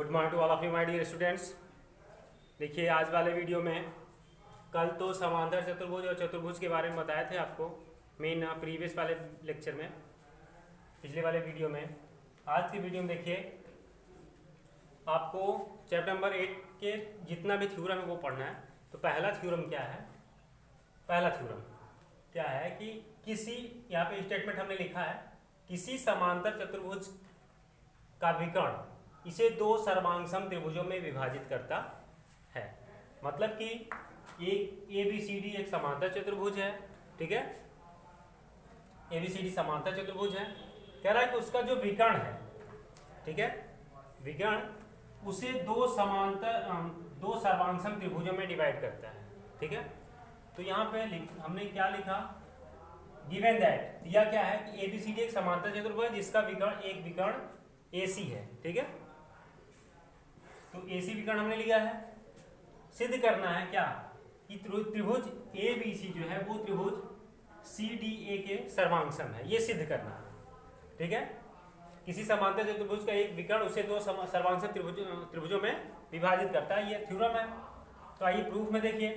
Good morning to all of you my dear students. देखिए आज वाले वीडियो में कल तो समांतर चतुर्भुज और चतुर्भुज के बारे में बताए थे आपको मेन प्रीवियस वाले लेक्चर में, पिछले वाले वीडियो में। आज के वीडियो में देखिए आपको चैप्टर नंबर 8 के जितना भी थ्योरम है वो पढ़ना है। तो पहला थ्योरम क्या है? पहला थ्योरम क्या है कि किसी, यहाँ पे स्टेटमेंट हमने लिखा है, किसी समांतर चतुर्भुज का विकर्ण इसे दो सर्वांगसम त्रिभुजों में विभाजित करता है। मतलब कि एक ABCD एक समांतर चतुर्भुज है, ठीक है, ABCD समांतर चतुर्भुज है। कह रहा है कि उसका जो विकर्ण है, ठीक है, विकर्ण उसे दो सर्वांगसम त्रिभुजों में डिवाइड करता है, ठीक है। तो यहाँ पे हमने क्या लिखा, गिवन दैट, दिया क्या है कि ABCD एक समांतर चतुर्भुज है जिसका विकर्ण एक विकर्ण AC है, ठीक है। तो AC विकर्ण हमने लिया है। सिद्ध करना है क्या कि त्रिभुज ABC जो है वो त्रिभुज CDA के सर्वांगसम है, ये सिद्ध करना है, ठीक है। किसी समांतर चतुर्भुज का एक विकर्ण उसे दो सर्वांगसम त्रिभुजों में विभाजित करता है, ये थ्योरम है। तो आइए प्रूफ में देखिए।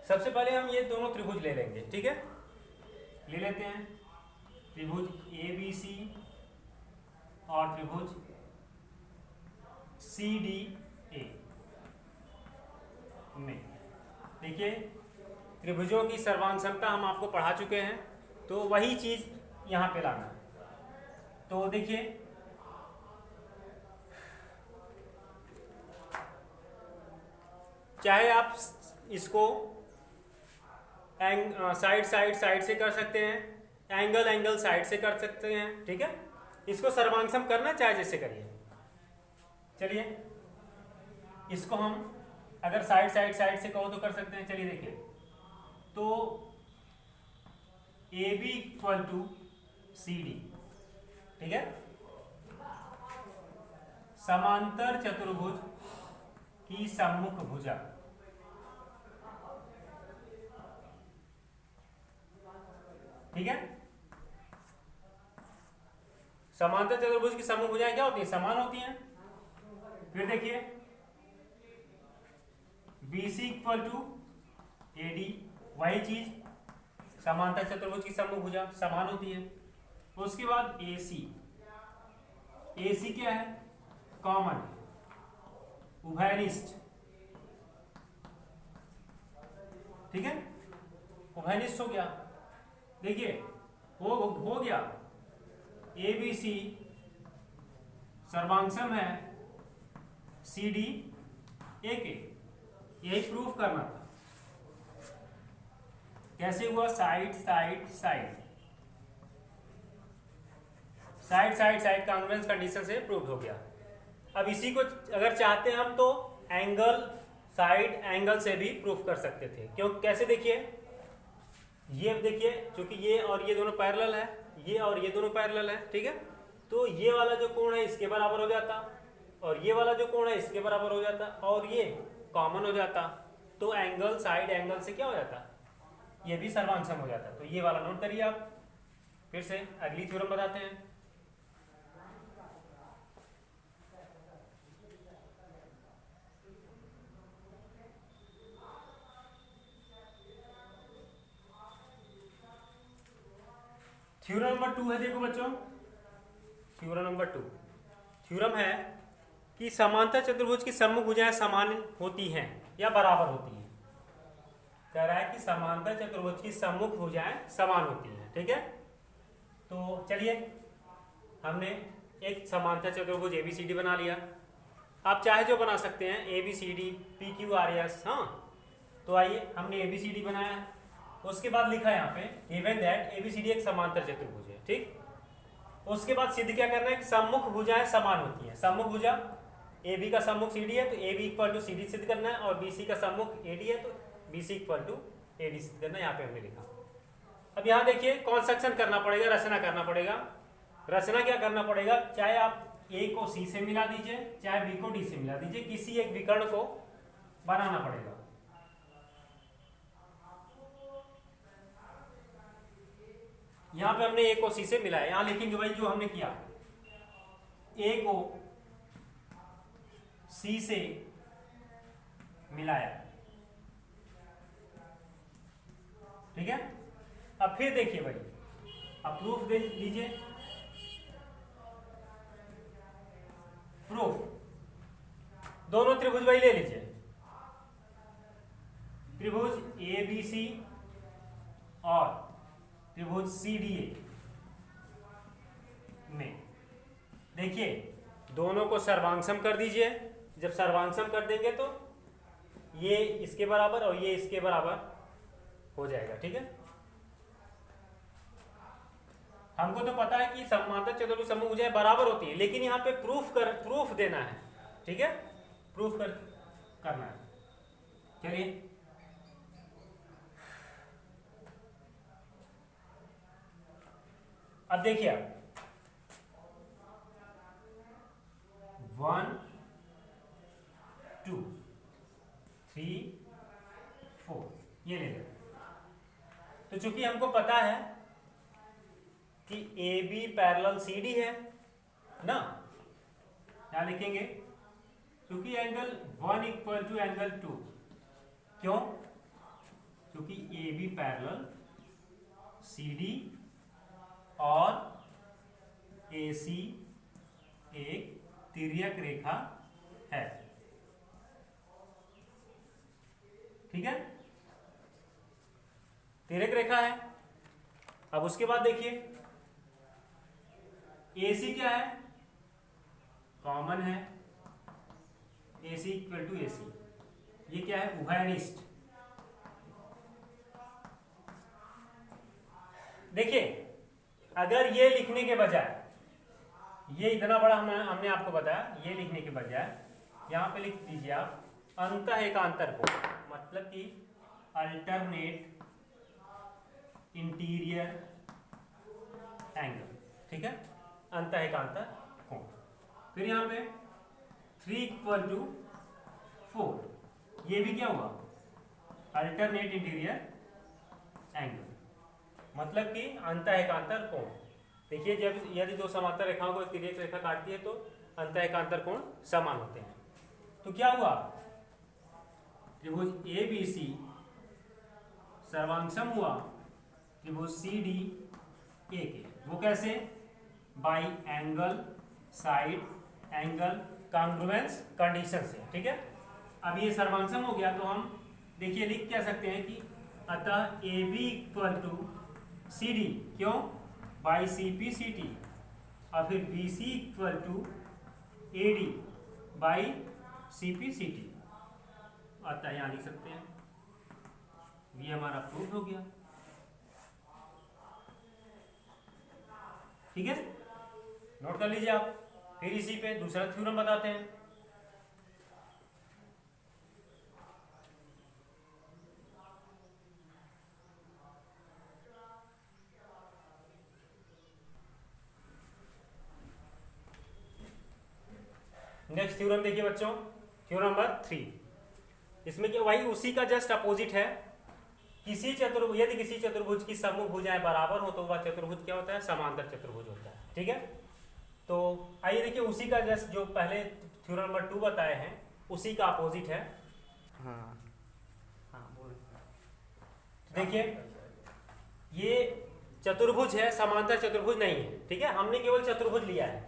सबसे पहले हम ये दोनों त्रिभुज ले लेंगे, ठीक है, ले लेते हैं त्रिभुज ABC और त्रिभुज CDA में। देखिए त्रिभुजों की सर्वांगसमता हम आपको पढ़ा चुके हैं, तो वही चीज यहां पे लाना है। तो देखिए चाहे आप इसको साइड से कर सकते हैं, एंगल साइड से कर सकते हैं, ठीक है। इसको सर्वांगसम करना चाहे जैसे करिए। चलिए इसको हम अगर साइड से कहो तो कर सकते हैं। चलिए देखिए, तो AB इक्वल टू CD, ठीक है, समांतर चतुर्भुज की सम्मुख भुजा, ठीक है। समांतर चतुर्भुज की सम्मुख भुजाएं क्या होती है? समान होती हैं। फिर देखिए BC इक्वल टू AD, वही चीज, समांतर चतुर्भुज की सम्मुख भुजा समान होती है। उसके बाद AC क्या है? कॉमन, उभयनिष्ठ, ठीक है, उभयनिष्ठ हो गया। देखिए हो गया, ABC सर्वांगसम है CDA के, यही प्रूफ करना था। कैसे हुआ? साइड कॉन्ग्रुएंस कंडीशन से प्रूव हो गया। अब इसी को अगर चाहते हैं हम तो एंगल से भी प्रूफ कर सकते थे। क्यों? कैसे? देखिए ये देखिए, क्योंकि ये और ये दोनों पैरेलल है, ये और ये दोनों पैरेलल है, ठीक है। तो ये वाला जो कोण है इसके बराबर हो जाता, और ये वाला जो कोण है इसके बराबर हो जाता, और ये कॉमन हो जाता। तो एंगल साइड एंगल से क्या हो जाता? ये भी सर्वांगसम हो जाता। तो ये वाला नोट करिए आप। फिर से अगली थ्योरम बताते हैं। थ्योरम नंबर 2 है, देखो बच्चों, थ्योरम नंबर 2 थ्योरम है कि समांतर चतुर्भुज की सम्मुख भुजाएं समान होती हैं या बराबर होती हैं। कह रहा है कि समांतर चतुर्भुज की सम्मुख भुजाएं समान होती हैं, ठीक है। तो चलिए हमने एक समांतर चतुर्भुज ABCD बना लिया। आप चाहे जो बना सकते हैं, ABCD PQRS, हाँ। तो आइए हमने ABCD बनाया, उसके बाद लिखा यहाँ पे गिवन दैट ABCD एक समांतर चतुर्भुज है, ठीक। उसके बाद सिद्ध क्या करना है कि सम्मुख भुजाएं समान होती हैं। सम्मुख भुजा AB का सम्मुख CD है तो AB इक्वल टू CD सिद्ध करना है, और BC का सम्मुख AD है तो BC इक्वल टू AD सिद्ध करना है। यहाँ पे हमने लिखा। अब यहाँ देखिए कंस्ट्रक्शन करना पड़ेगा, रचना करना पड़ेगा। रचना क्या करना पड़ेगा? चाहे आप A को C से मिला दीजिए, चाहे B को D से मिला दीजिए, किसी एक विकर्ण को बनाना पड़ेगा। यहाँ पे हमने A को C से मिलाया, यहाँ लिखेंगे भाई जो हमने किया, A को सी से मिलाया। ठीक है, अब फिर देखिए भाई, अब प्रूफ दे दीजिए। प्रूफ, दोनों त्रिभुज वही ले लीजिए, त्रिभुज ए बी सी और त्रिभुज सी डी ए में देखिए दोनों को सर्वांगसम कर दीजिए। जब सर्वांगसम कर देंगे तो ये इसके बराबर और ये इसके बराबर हो जाएगा। ठीक है, हमको तो पता है कि समांतर चतुर्भुज समूह भुजाएं बराबर होती है, लेकिन यहाँ पे प्रूफ देना है। ठीक है, प्रूफ करना है। चलिए, अब देखिए आप 1 2 3 4 ये ले लें। तो चूंकि हमको पता है कि A B parallel C D है ना, क्या लिखेंगे, क्योंकि एंगल 1 इक्वल टू एंगल 2, क्यों, क्योंकि A B parallel C D और ए सी एक तिर्यक रेखा है। ठीक है, तिर्यक रेखा है। अब उसके बाद देखिए AC क्या है, कॉमन है, AC इक्वल टू AC, ये क्या है, उभयनिष्ठ। देखिए अगर ये लिखने के बजाय, ये इतना बड़ा हमने आपको बताया, ये लिखने के बजाय यहां पे लिख दीजिए आप अंतः एकांतर कोण, मतलब कि अल्टरनेट इंटीरियर एंगल। ठीक है, अंतः एकांतर कोण। फिर यहां पे 3 इक्वल टू 4, ये भी क्या हुआ, अल्टरनेट इंटीरियर एंगल, मतलब कि अंतः एकांतर कोण। देखिए जब यदि दो समांतर रेखाओं को तिर्यक रेखा काटती है तो अंतः एकांतर कोण समान होते हैं। तो क्या हुआ, त्रिभुज ए बी सी सर्वांगसम हुआ त्रिभुज सी डी ए के। वो कैसे, by angle side angle congruence condition से। ठीक है, अब ये सर्वांगसम हो गया तो हम देखिए लिख क्या सकते हैं कि अतः A B equal to C D, क्यों, by C P C T, और फिर B C equal to A D by C P C T. अतः यहां लिख सकते हैं, ये हमारा प्रूफ हो गया। ठीक है, नोट कर लीजिए आप। फिर इसी पे दूसरा थ्योरम बताते हैं। नेक्स्ट थ्योरम देखिए बच्चों, थ्योरम नंबर 3। इसमें क्या, वही उसी का जस्ट अपोजिट है। किसी चतुर्भुज, यदि किसी चतुर्भुज की समूह भुजाएं बराबर हो तो वह चतुर्भुज क्या होता है, समांतर चतुर्भुज होता है। ठीक है, तो आइए देखिए उसी का जस्ट जो पहले थ्योरम नंबर 2 बताए हैं उसी का अपोजिट है। हाँ देखिए ये चतुर्भुज है, समांतर चतुर्भुज नहीं है। ठीक है, हमने केवल चतुर्भुज लिया है,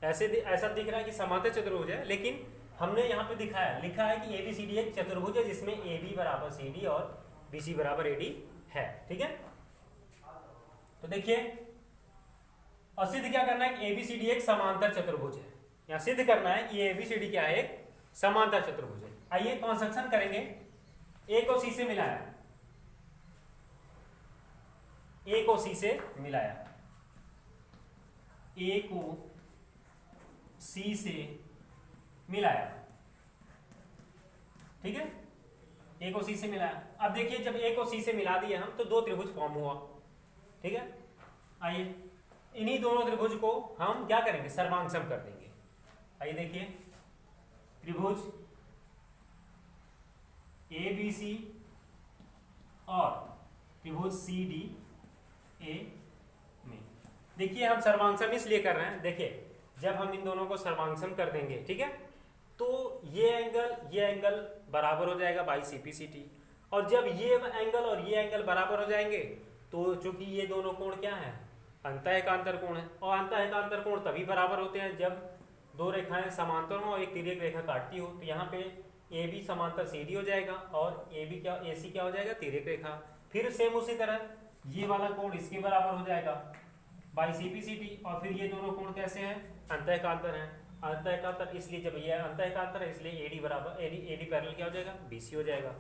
ऐसा दिख रहा है कि समांतर चतुर्भुज है, लेकिन हमने यहाँ पे दिखाया, लिखा है कि ABCD एक चतुर्भुज है जिसमें AB बराबर CD और BC बराबर AD है। ठीक है, तो देखिए और सिद्ध क्या करना है कि ABCD एक समांतर चतुर्भुज है। यहाँ सिद्ध करना है कि ABCD क्या है, एक समांतर चतुर्भुज है। आइए कंस्ट्रक्शन करेंगे। A को C से मिलाया, A को C से मिलाया, A को C से मिलाया। ठीक है, A को C से मिलाया। अब देखिए जब A को C से मिला दिए हम तो दो त्रिभुज फॉर्म हुआ। ठीक है, आइए इन्हीं दोनों त्रिभुज को हम क्या करेंगे, सर्वांगसम कर देंगे। आइए देखिए त्रिभुज ABC और त्रिभुज CDA में देखिए हम सर्वांगसम इसलिए कर रहे हैं, देखिए जब हम इन दोनों को सर्वांगसम कर देंगे, ठीक है, तो ये एंगल बराबर हो जाएगा बाई CPCT। और जब ये एंगल और ये एंगल बराबर हो जाएंगे तो चूंकि ये दोनों कोण क्या है, अंतःएकांतर कोण है। और अंतःएकांतर कोण तभी बराबर होते हैं जब दो रेखाएं समांतर हो और एक तिर्यक रेखा काटती हो। तो यहाँ पे AB समांतर CD हो जाएगा और AC क्या हो जाएगा, तिर्यक रेखा। फिर सेम उसी तरह ये वाला कोण इसके बराबर हो जाएगा बाई CPCT। और फिर ये दोनों कोण कैसे हैं, अंतःएकांतर हैं। अंतःएकांतर इसलिए जब ये अंतःएकांतर है इसलिए AD पैरेलल क्या हो जाएगा, BC हो जाएगा।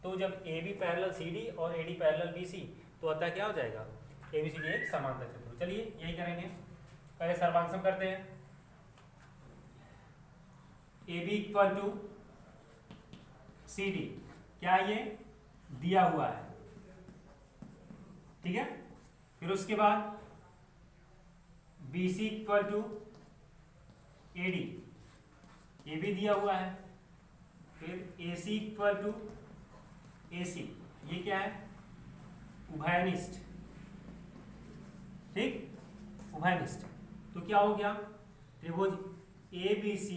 तो जब AB पैरेलल CD और AD पैरेलल BC तो अतः क्या हो जाएगा, ABCD एक समांतर चतुर्भुज। चलिए यही करेंगे, पहले सर्वांशम करते हैं। AB इक्वल टू CD क्या ये दिया हुआ है, ठीक है। फिर उसके बाद BC इक्वल टू AD ये भी दिया हुआ है। फिर AC इक्वल टू AC ये क्या है, उभयनिष्ठ, ठीक, उभयनिष्ठ। तो क्या हो गया, त्रिभुज ABC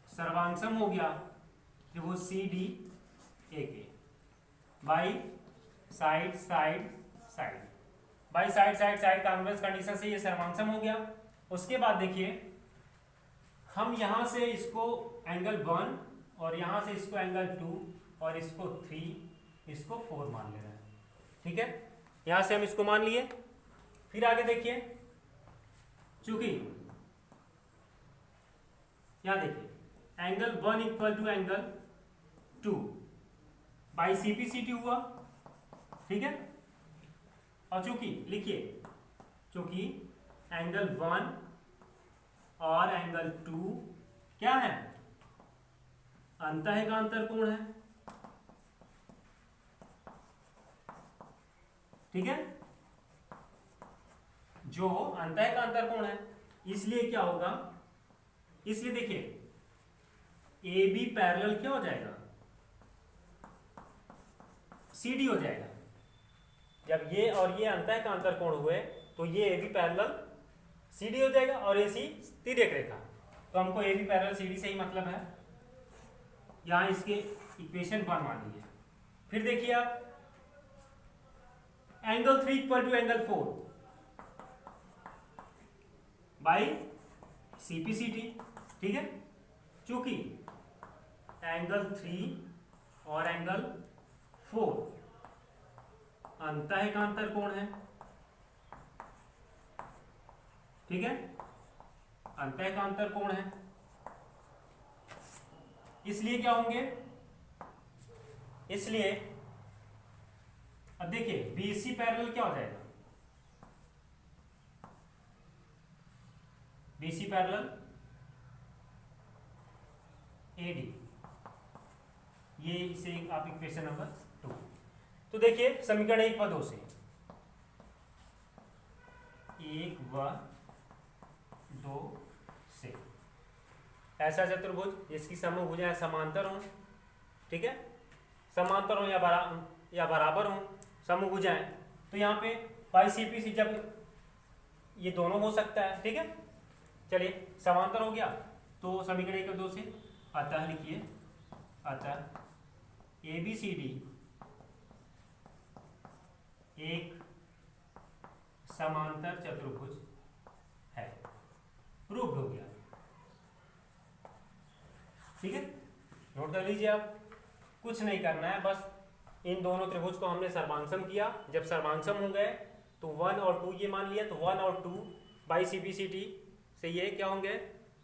सर्वांशम हो गया त्रिभुज CDAK by side side side, by side side side converse condition से ये सर्वांशम हो गया। उसके बाद देखिए हम यहां से इसको एंगल 1 और यहां से इसको एंगल 2 और इसको 3 इसको 4 मान ले रहे हैं, ठीक है। यहां से हम इसको मान लिए। फिर आगे देखिए, चूंकि यहां देखिए angle 1 equal to angle 2 by CPCT हुआ, ठीक है। और चूंकि लिखिए, चूंकि एंगल 1 और एंगल 2 क्या है, अंतःएकांतर कोण है, ठीक है। जो अंतःएकांतर कोण है इसलिए क्या होगा, इसलिए देखिए AB पैरेलल क्या हो जाएगा, CD हो जाएगा। जब ये और ये अंतःएकांतर कोण हुए तो ये AB पैरेलल CD हो जाएगा और AC तिर्यक रेखा। तो हमको AB पैरेलल CD से ही मतलब है, यहां इसके इक्वेशन 1 मान लीजिए। फिर देखिए आप angle 3 equal to angle 4 by CPCT, ठीक है। चूंकि एंगल 3 और एंगल 4 अंतःएकांतर कोण है, ठीक है, अंतःएकांतर कोण है, इसलिए क्या होंगे, इसलिए अब देखिए BC पैरेलल क्या हो जाएगा, BC पैरेलल AD, ये इसे आप इक्वेशन नंबर 2। तो देखिए समीकरण 1 व 2 से, 1 व 2 से ऐसा चतुर्भुज जिसकी समभुजाएं समांतर हों, ठीक है, समांतर हो या बराबर हो समभुजाएं। तो यहाँ पे बाई CPC जब ये दोनों हो सकता है, ठीक है। चलिए समांतर हो गया तो समीकरण 1 और 2 से, अतः लिखिए, अतः ABCD एक समांतर चतुर्भुज है, प्रूव्ड हो गया, ठीक है। नोट कर लीजिए आप, कुछ नहीं करना है, बस इन दोनों त्रिभुज को हमने सर्वांशम किया। जब सर्वांशम हो गए तो 1 और 2 ये मान लिया, तो 1 और 2 बाई CPCT से ये क्या होंगे,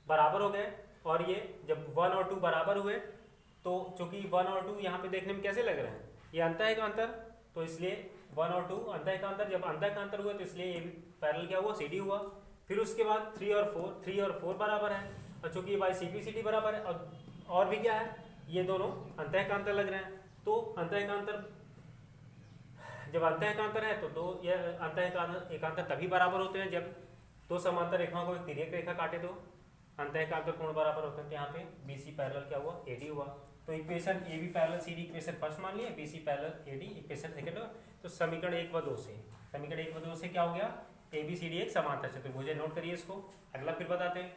बराबर हो गए। और ये जब 1 और 2 बराबर हुए तो चूंकि 1 और 2 यहाँ पे देखने में कैसे लग रहे हैं, ये अंतःएकांतर, तो इसलिए 1 और 2 अंतःएकांतर, जब अंतःएकांतर हुए तो इसलिए AB पैरेलल क्या हुआ, CD हुआ। फिर उसके बाद 3 और 4 बराबर है, और चूंकि बाई CPCT बराबर है, और भी क्या है, ये दोनों अंतःएकांतर लग रहे हैं। तो अंतःएकांतर, जब अंतःएकांतर है तो दो ये अंतःएकांतर तभी बराबर होते हैं जब दो समांतर रेखाओं को एक तिर्यक रेखा काटे तो अंतःएकांतर कोण बराबर होते हैं। तो यहाँ पे BC पैरेलल क्या हुआ, AD हुआ। तो equation AB parallel CD equation first मान लिया, BC parallel AD equation second. तो समीकरण 1 व 2 से, समीकरण 1 व 2 से क्या हो गया, ABCD एक समांतर चतुर्भुज है। नोट करिए इसको, अगला फिर बताते हैं।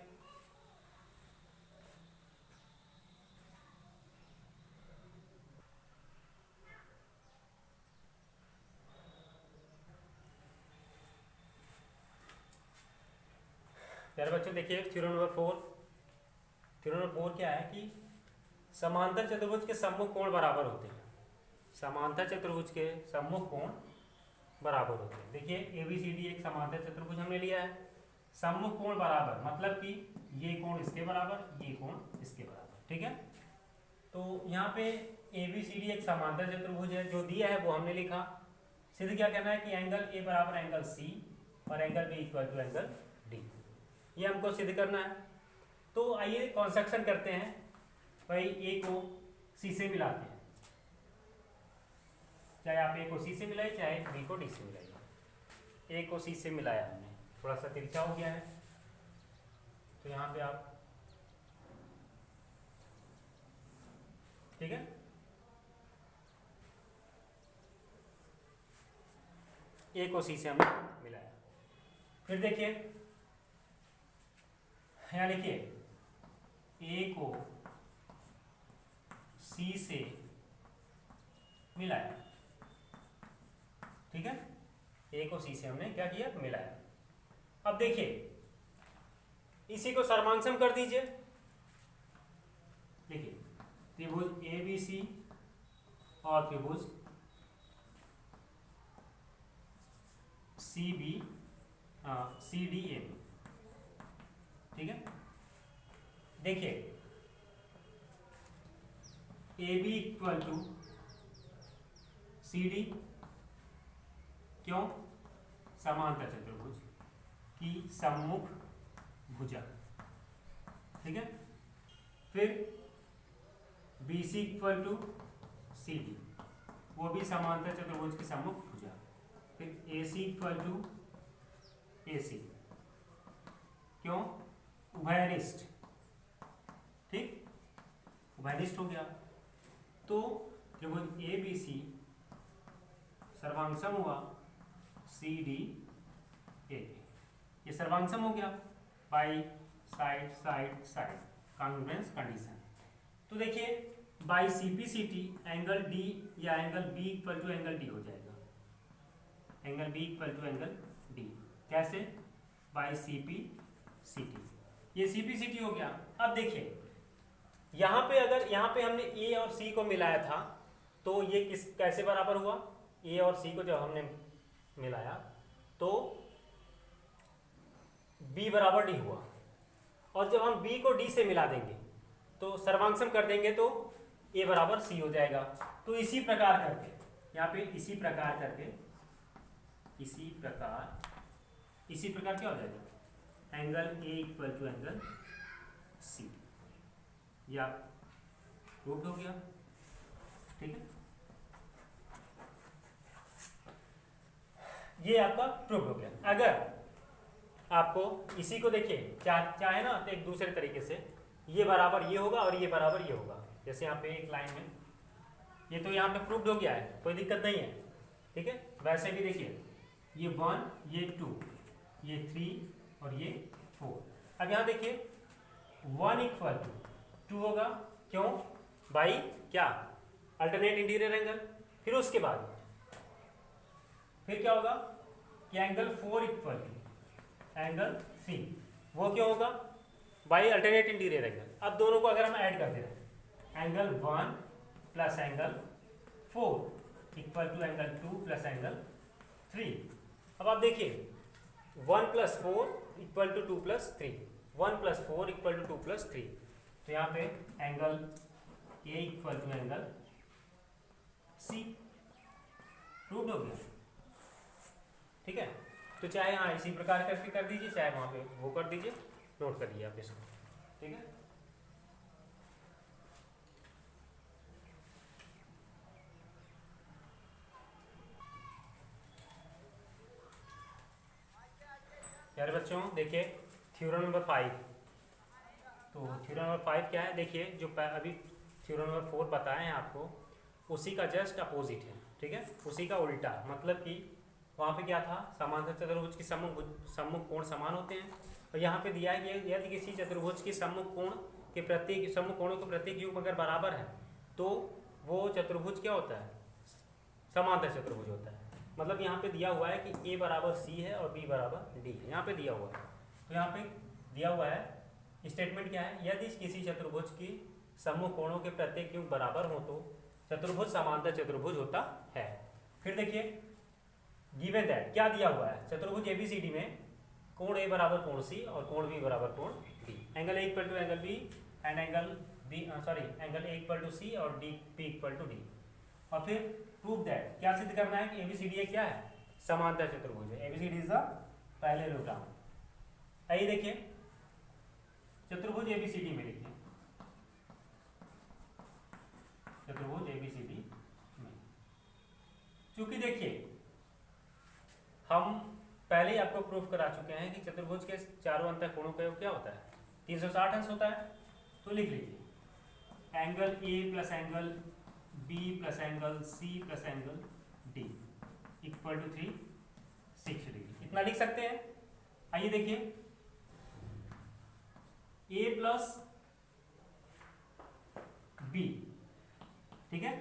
प्यारे बच्चों देखिए थ्योरम नंबर 4। थ्योरम नंबर 4 क्या है कि समांतर चतुर्भुज के सम्मुख कोण बराबर होते हैं। समांतर चतुर्भुज के सम्मुख कोण बराबर होते हैं। देखिए ABCD एक समांतर चतुर्भुज हमने लिया है, सम्मुख कोण बराबर मतलब कि ये कोण इसके बराबर, ये कोण इसके बराबर, ठीक है। तो यहाँ पे ABCD एक समांतर चतुर्भुज है, जो दिया है वो हमने लिखा। सिद्ध क्या कहना है कि एंगल A बराबर एंगल C और angle B equal to angle D, ये हमको सिद्ध करना है। तो आइए कंस्ट्रक्शन करते हैं। भाई A को C से मिलाते हैं, चाहे आप A को C से मिलाइए चाहे B को D से मिलाइए। A को C से मिलाया हमने, थोड़ा सा तिरछा हो गया है, तो यहाँ पे आप ठीक है। A को C से हमने मिलाया। फिर देखिए यहाँ लिखिए A को C से मिलाया, ठीक है। A को C से हमने क्या किया, मिलाया। अब देखिए इसी को सर्वांशम कर दीजिए। देखिए त्रिभुज ABC और त्रिभुज CDA, ठीक है। देखिए AB इक्वल टू CD, क्यों, समांतर चतुर्भुज की सम्मुख भुजा, ठीक है। फिर BC इक्वल टू CD, वो भी समांतर चतुर्भुज की सम्मुख भुजा। फिर AC इक्वल टू AC, क्यों, उभयनिष्ठ, ठीक, उभयनिष्ठ हो गया। तो त्रिभुज ABC सर्वांशम हुआ CDA, ये सर्वांशम हो गया by side side side congruence condition. तो देखिए बाई CPCT एंगल D या angle B equal to angle D हो जाएगा, angle B equal to angle D। कैसे, बाई CPCT, ये CPCT हो गया। अब देखिए यहाँ पे अगर यहाँ पे हमने A और C को मिलाया था तो ये किस कैसे बराबर हुआ, A और C को जब हमने मिलाया तो B बराबर D हुआ, और जब हम B को D से मिला देंगे तो सर्वांशम कर देंगे तो A बराबर C हो जाएगा। तो इसी प्रकार करके यहाँ पे इसी प्रकार करके इसी प्रकार क्या हो जाएगा, angle A equal to angle C, या प्रूफ हो गया, ठीक है। ये आपका प्रूफ हो गया। अगर आपको इसी को देखिए चाहे ना तो एक दूसरे तरीके से ये बराबर ये होगा और ये बराबर ये होगा, जैसे यहाँ पे एक लाइन में ये तो यहाँ पे प्रूफ हो गया है, कोई दिक्कत नहीं है, ठीक है। वैसे भी देखिए ये 1 ये 2 ये 3 और ये 4। अब यहाँ देखिए 1 इक्वल टू 2 होगा, क्यों, बाई क्या, अल्टरनेट इंटीरियर एंगल। फिर उसके बाद फिर क्या होगा कि एंगल 4 इक्वल टू एंगल 3, वो क्यों होगा, बाई अल्टरनेट इंटीरियर एंगल। अब दोनों को अगर हम ऐड कर दें, angle 1 plus angle 4 equal to angle 2 plus angle 3। अब आप देखिए 1 plus 4 equal to 2 plus 3, 1 plus 4 equal to 2 plus 3। तो यहाँ पे angle A equal to angle C prove हो गया, ठीक है। तो चाहे हाँ इसी प्रकार करके कर दीजिए, चाहे वहाँ पे वो कर दीजिए, नोट कर लीजिए आप इसको, ठीक है। यार बच्चों देखिए थ्योरम नंबर 5, तो थ्योरम नंबर 5 क्या है, देखिए जो अभी थ्योरम नंबर 4 बताए हैं आपको उसी का जस्ट अपोजिट है, ठीक है, उसी का उल्टा। मतलब कि वहाँ पे क्या था, समांतर चतुर्भुज की सम्मुख कोण समान होते हैं, और यहाँ पे दिया है कि यदि किसी चतुर्भुज के सम्मुख कोण के प्रत्येक सम्मुख कोणों के प्रत्येक योग अगर बराबर है तो वो चतुर्भुज क्या होता है, समांतर चतुर्भुज होता है। मतलब यहाँ पे दिया हुआ है कि A बराबर C है और B बराबर D है, यहाँ पे दिया हुआ है। तो यहाँ पे दिया हुआ है। स्टेटमेंट क्या है, यदि किसी चतुर्भुज की समूह कोणों के प्रत्येक क्यों बराबर हो तो चतुर्भुज समांतर चतुर्भुज होता है। फिर देखिए गिवन दैट क्या दिया हुआ है, चतुर्भुज एबीसीडी में कोण ए बराबर कोण सी और कोण बी बराबर कोण D, angle A equal to angle B and angle B angle A equal to C और D P equal to D. और फिर प्रूव दैट क्या सिद्ध करना है कि एबीसीडी क्या है, समांतर चतुर्भुज है। ABCD is the parallelogram. आइए देखिए चतुर्भुज एबीसीडी में लिखिए, चतुर्भुज एबीसीडी में, चूंकि देखिए हम पहले ही आपको प्रूफ करा चुके हैं कि चतुर्भुज के चारों अंतःकोणों का योग क्या होता है, 360 अंश होता है। तो लिख लीजिए angle A plus angle B plus angle C plus angle D equal to 360 degree, इतना लिख सकते हैं। आइए देखिए ए प्लस बी, ठीक है,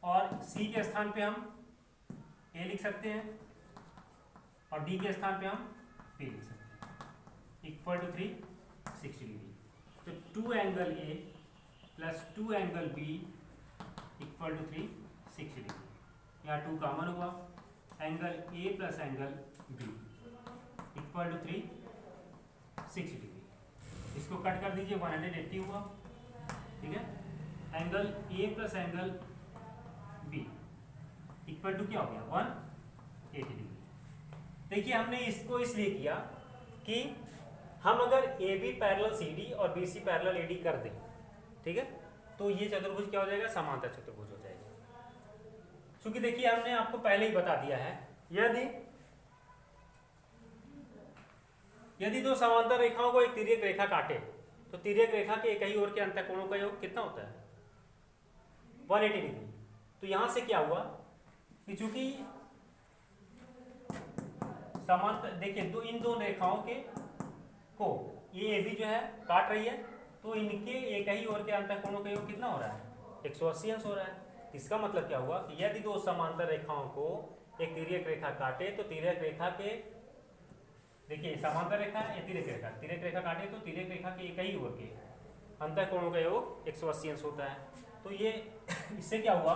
और सी के स्थान पे हम ए लिख सकते हैं और डी के स्थान पे हम बी लिख सकते हैं, इक्वल टू 360 डिग्री। तो 2 angle A plus 2 angle B equal to 360 degree. यहाँ 2 कॉमन हुआ, angle A plus angle B equal to 360 degree. इसको कट कर दीजिए, 180 हुआ, ठीक है। Angle A plus angle B equal to क्या हो गया, 180 डिग्री। देखिए हमने इसको इसलिए किया कि हम अगर A B parallel C D और B C parallel A D कर दें, ठीक है, तो ये चतुर्भुज क्या हो जाएगा, समांतर चतुर्भुज हो जाएगा। क्योंकि देखिए हमने आपको पहले ही बता दिया है यदि दो समांतर रेखाओं को एक तिर्यक रेखा काटे तो तिर्यक रेखा के एक ही ओर के अंतःकोणों का योग कितना होता है, 180 डिग्री। तो यहां से क्या हुआ कि चूंकि समांतर देखिए इन दो रेखाओं के को ये भी जो है काट रही है, तो इनके एक ही ओर के अंतःकोणों का योग कितना हो रहा है, 180 अंश हो रहा है। इसका मतलब क्या हुआ कि यदि दो समांतर रेखाओं को एक तिर्यक रेखा काटे तो तिर्यक रेखा के, देखिए समांतर रेखा या तिर्यक रेखा काटे तो तिर्यक रेखा के एक ही ओर के अंतःकोणों का योग 180 अंश होता है। तो ये इससे क्या हुआ,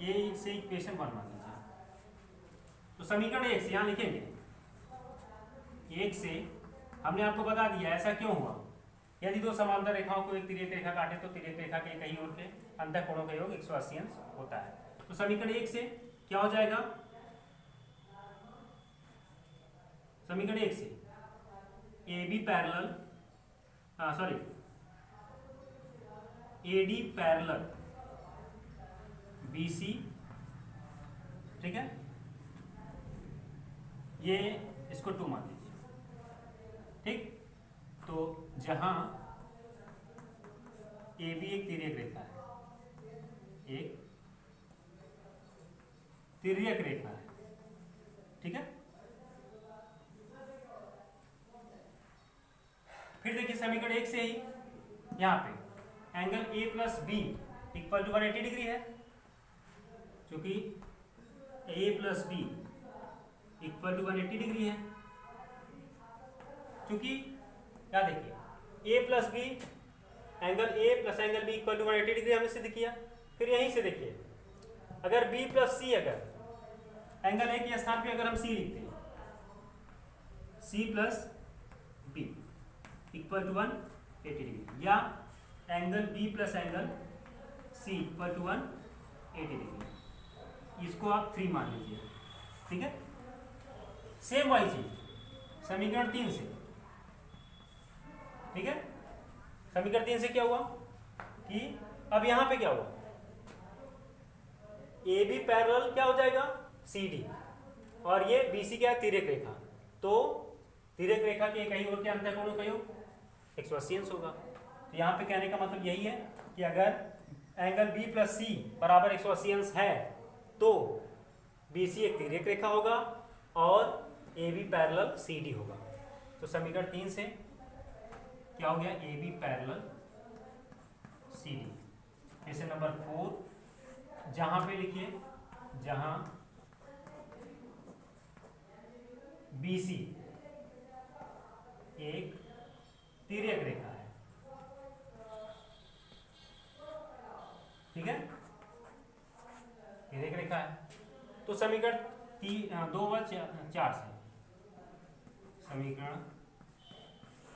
ये इससे इक्वेशन 1 मान लीजिए। तो समीकरण 1 से यहां लिखेंगे, 1 से हमने आपको बता दिया ऐसा क्यों हुआ, यदि दो समांतर रेखाओं को एक तिर्यक रेखा काटे तो तिर्यक रेखा के एक ही ओर के अंतःकोणों का योग 180 अंश होता है। तो समीकरण 1 से क्या हो जाएगा, समीकरण 1 से A B parallel A D parallel B C, ठीक है, ये इसको 2 मान लीजिए, ठीक। तो जहां ए बी एक तिर्यक रेखा है, एक तिर्यक रेखा है, ठीक है। फिर देखिए समीकरण 1 से ही यहां पे angle A plus B equal to 180 degree है, क्योंकि A plus B equal to 180 degree है। क्योंकि क्या देखिए A plus B angle A plus angle B equal to 180 degree हमने सिद्ध किया। फिर यहीं से देखिए अगर बी प्लस सी, अगर एंगल ए के स्थान पे अगर हम सी लिखते हैं, C plus B equal to 180 degree, या angle B plus angle C equal to 180 degree, इसको आप 3 मान लीजिए, ठीक है। सेम वही चीज समीकरण 3 से, ठीक है। समीकरण 3 से क्या हुआ कि अब यहां पे क्या हुआ, ए बी पैरेलल क्या हो जाएगा, सी डी, और ये बी सी क्या है, तिर्यक रेखा। तो तिर्यक रेखा के एक ही ओर के अंतःकोणों का योग 180 अंश होगा। तो यहाँ पे कहने का मतलब यही है कि अगर एंगल बी प्लस सी बराबर 180 अंश है तो बी सी एक तिर्यक रेखा होगा और A B parallel C D होगा। तो समीकरण 3 से क्या हो गया, A B parallel C D. Question number 4 जहां पे लिखिए, जहां बी सी एक तिर्यक रेखा है, ठीक है, तिर्यक रेखा है। तो समीकरण 2 व 4 से, समीकरण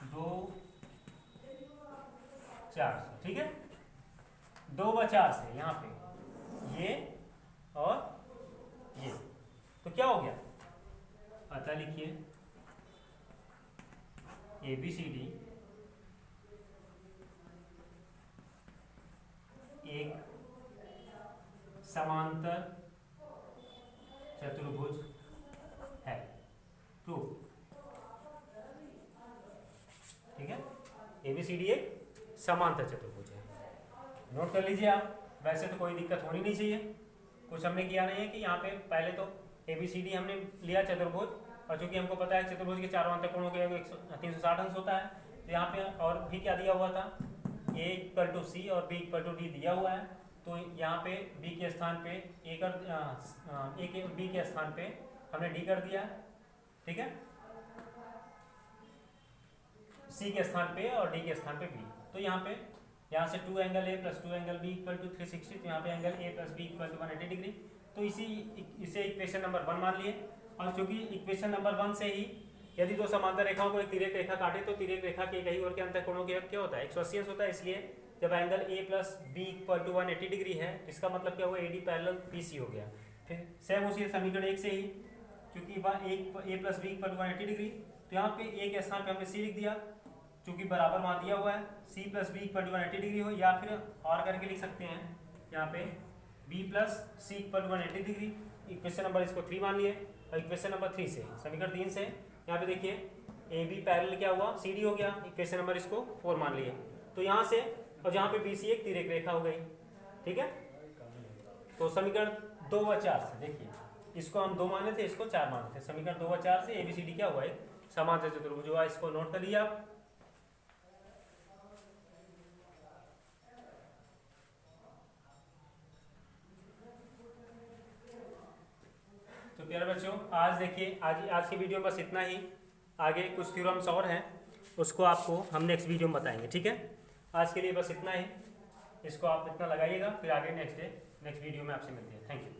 2 4 से, ठीक है, 2 व 4 से यहाँ पे ये और ये, तो क्या हो गया, अतः लिखिए ABCD एक समांतर चतुर्भुज है, प्रूव, ठीक है, ABCD एक समांतर चतुर्भुज है। नोट कर लीजिए आप, वैसे तो कोई दिक्कत होनी नहीं चाहिए, कुछ हमने किया नहीं है कि यहाँ पे पहले तो ABCD हमने लिया चतुर्भुज, और चूंकि हमको पता है चतुर्भुज के चारों अंत कोणों के 360 अंश होता है, तो यहाँ पे और भी क्या दिया हुआ था, A = C और B = D दिया हुआ है, तो यहाँ पे B के स्थान पे B के स्थान पे हमने D कर दिया, ठीक है, C के स्थान पे और D के स्थान पे B। तो यहाँ से 2 एंगल A + 2 एंगल B = 360, तो यहाँ पे एंगल A + B = 180 डिग्री। तो इसे इक्वेशन नंबर 1 मान लिए, और चूंकि इक्वेशन नंबर 1 से ही यदि दो समांतर रेखाओं को एक तिर्यक रेखा काटे तो तिर्यक रेखा के कई ओर के अंतःकोणों के क्या होता है, 180 अंश होता है। इसलिए जब एंगल A + B = 180 डिग्री है, इसका मतलब क्या हुआ, AD पैरेलल BC हो गया। फिर सेम उसी समीकरण 1 से ही, चूंकि A + B = 180 डिग्री, तो यहाँ पे A के स्थान पे हमने C लिख दिया, चूंकि बराबर मान दिया हुआ है, C + B = 180 डिग्री हो, या फिर और करके लिख सकते हैं यहाँ पे B + C = 180 degree. Equation number इसको 3 मान लिए, और इक्वेशन नंबर 3 से, समीकरण 3 से यहाँ पे देखिए AB पैरेलल क्या हुआ, CD हो गया, इक्वेशन नंबर इसको 4 मान लिए। तो यहाँ से, और जहाँ पे BC एक तिर्यक रेखा हो गई, ठीक है। तो समीकरण 2 व 4 से देखिए, इसको हम 2 माने थे, इसको 4 माने थे, समीकरण 2 व 4 से ABCD क्या हुआ, एक समांतर चतुर्भुज हुआ। इसको नोट कर लिया आप। तो प्यारे बच्चों, आज देखिए, आज की वीडियो में बस इतना ही। आगे कुछ थ्योरम्स और हैं, उसको आपको हम नेक्स्ट वीडियो में बताएंगे, ठीक है। आज के लिए बस इतना ही, इसको आप इतना लगाइएगा, फिर आगे नेक्स्ट वीडियो में आपसे मिलते हैं। Thank you.